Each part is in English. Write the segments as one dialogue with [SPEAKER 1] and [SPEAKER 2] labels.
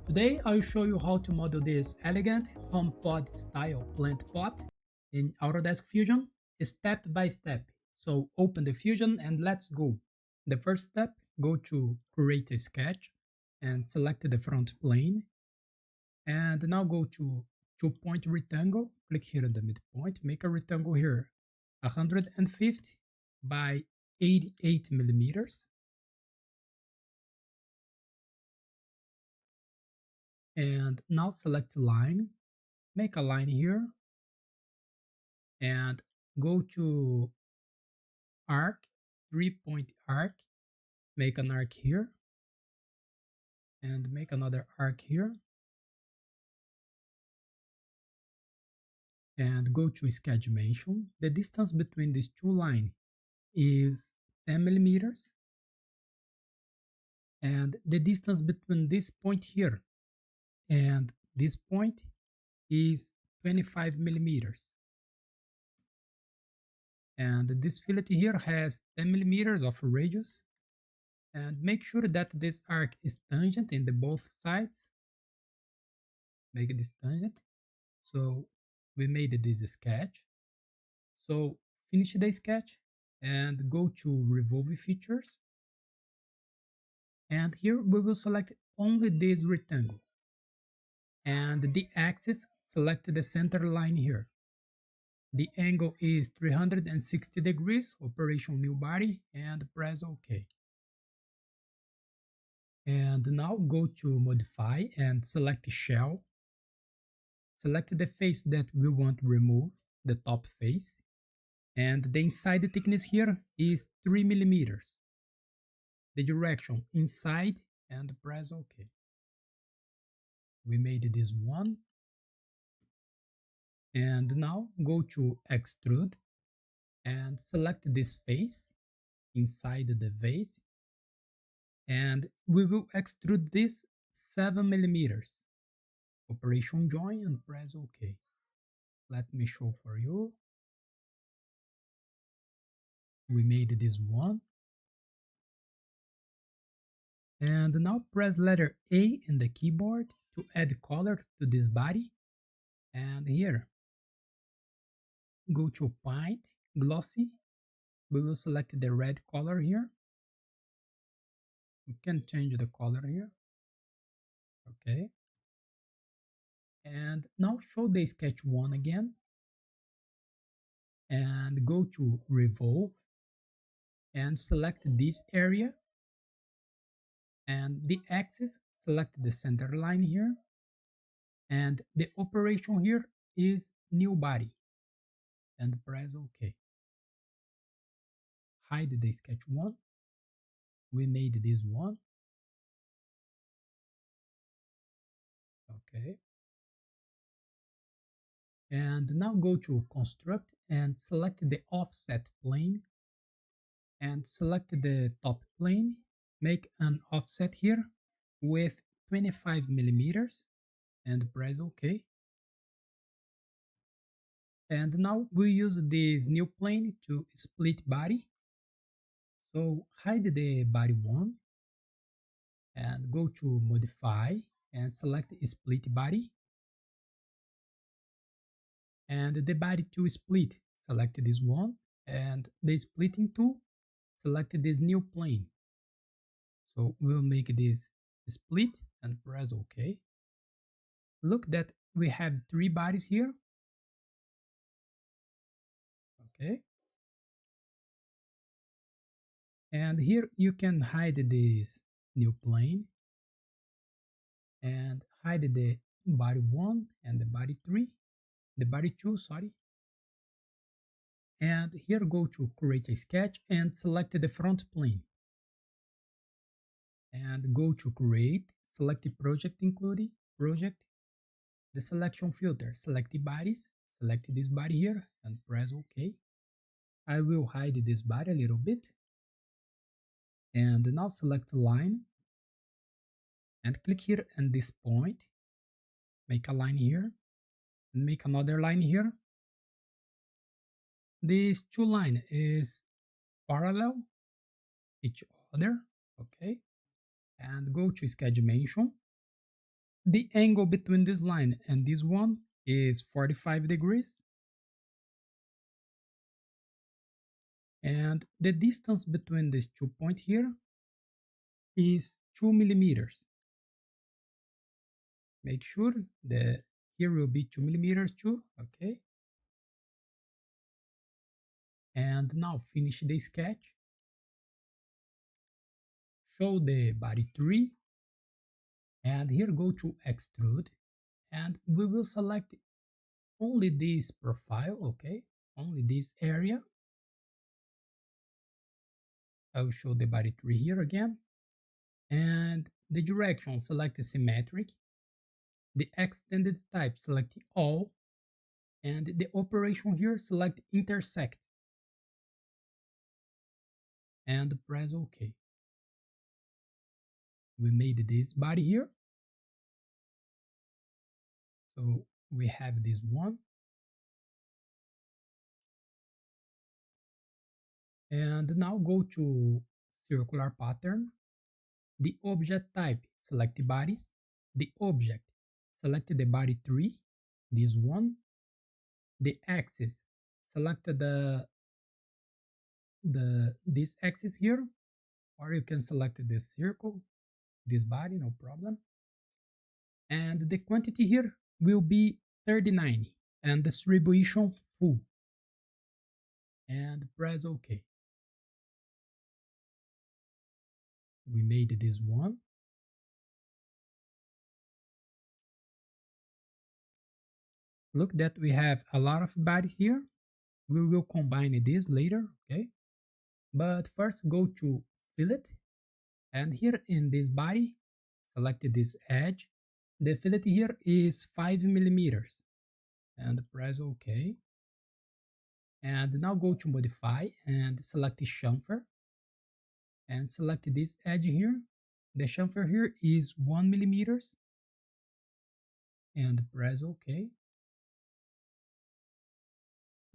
[SPEAKER 1] Today I'll show you how to model this elegant HomePod style plant pot in Autodesk Fusion step by step. So open the Fusion and let's go. The first step, go to create a sketch and select the front plane. And now go to 2-point rectangle, click here at the midpoint, make a rectangle here 150 by 88 millimeters. And now select line, make a line here and go to arc, 3-point arc, make an arc here and make another arc here and go to sketch dimension. The distance between these two lines is 10 millimeters and the distance between this point here and this point is 25 millimeters. And this fillet here has 10 millimeters of radius. And make sure that this arc is tangent in the both sides. Make this tangent. So we made this sketch. So finish the sketch and go to revolving features. And here we will select only this rectangle. And the axis, select the center line here. The angle is 360 degrees, operation new body, and press OK. And now go to modify and select shell. Select the face that we want to remove, the top face. And the inside thickness here is 3 millimeters. The direction inside and press OK. We made this one. And now go to extrude and select this face inside the vase. And we will extrude this 7 millimeters. Operation join and press OK. Let me show for you. We made this one. And now press letter A in the keyboard to add color to this body. And here, go to paint, glossy. We will select the red color here. You can change the color here. Okay. And now show the sketch one again. And go to revolve and select this area. And the axis, select the center line here. And the operation here is new body. And press OK. Hide the sketch one. We made this one. Okay. And now go to construct and select the offset plane and select the top plane. Make an offset here with 25 millimeters and press OK. And now we use this new plane to split body. So hide the body one and go to modify and select split body. And the body to split, select this one, and the splitting tool, select this new plane. So we'll make this split and press OK. Look that we have 3 bodies here. Okay. And here you can hide this new plane and hide the body 1 and the body 3, the body 2, sorry. And here go to create a sketch and select the front plane. And go to create, select the project including project, the selection filter, select the bodies, select this body here and press OK. I will hide this body a little bit. And now select line and click here at this point. Make a line here and make another line here. These two lines is parallel each other, okay? And go to sketch dimension. the angle between this line and this one is 45 degrees, and the distance between these 2 points here is 2 millimeters. Make sure that here will be 2 millimeters too, okay? And now finish the sketch. Show the body tree, and here go to extrude, and we will select only this profile, okay? Only this area. I will show the body tree here again. And the direction, select symmetric. The extended type, select all. And the operation here, select intersect. And press OK. We made this body here. So we have this one. And now go to circular pattern. The object type, select the bodies. The object, select the body tree, this one. The axis, select this axis here, or you can select this circle, this body, no problem. And the quantity here will be 39 and distribution full. And press OK. We made this one. Look that we have a lot of bodies here. We will combine this later, okay? But first go to fillet, and here in this body, select this edge. The fillet here is 5 millimeters, and press OK. And now go to modify and select chamfer, and select this edge here. The chamfer here is 1 millimeters, and press OK.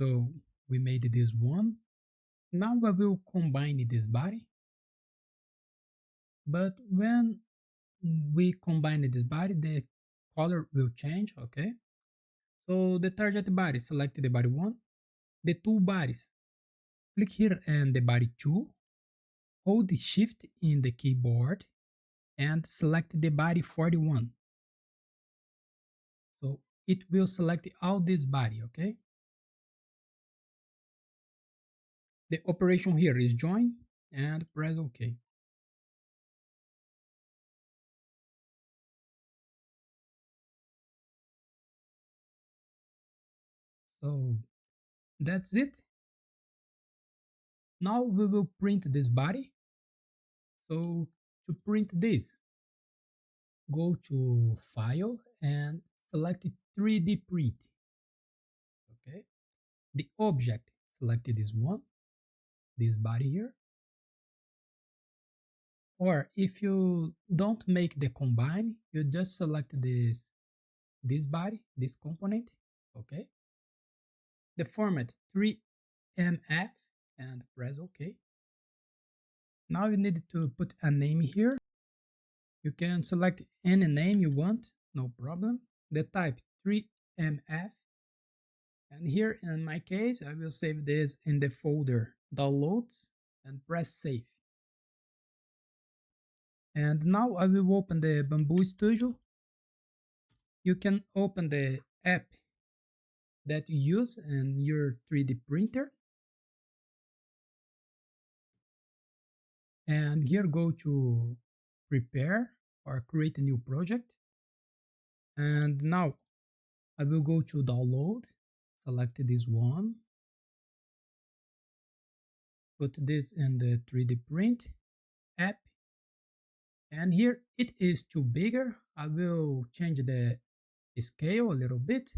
[SPEAKER 1] So we made this one. Now I will combine this body. But when we combine this body, the color will change, okay? So the target body, select the body 1. The two bodies, click here and the body 2. Hold the shift in the keyboard and select the body 41. So it will select all this body, okay? The operation here is join and press OK. So that's it. Now we will print this body. So to print this, go to File and select 3D Print. Okay. The object, select this one, this body here. Or if you don't make the combine, you just select this body, this component. Okay. The format 3MF and press OK. Now you need to put a name here. You can select any name you want, no problem. The type 3MF. And here in my case, I will save this in the folder downloads and press save. And now I will open the Bamboo Studio. You can open the app that you use in your 3D printer. And here go to prepare or create a new project. And now I will go to download, select this one, put this in the 3D print app. And here it is too bigger. I will change the scale a little bit.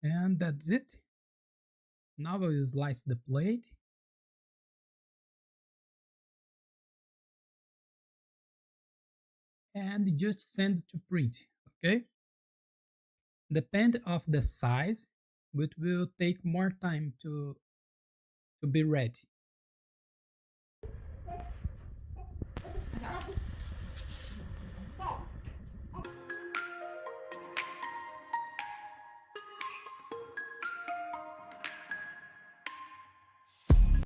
[SPEAKER 1] And that's it. Now I will slice the plate. And just send to print, okay? Depend of the size, it will take more time to be ready.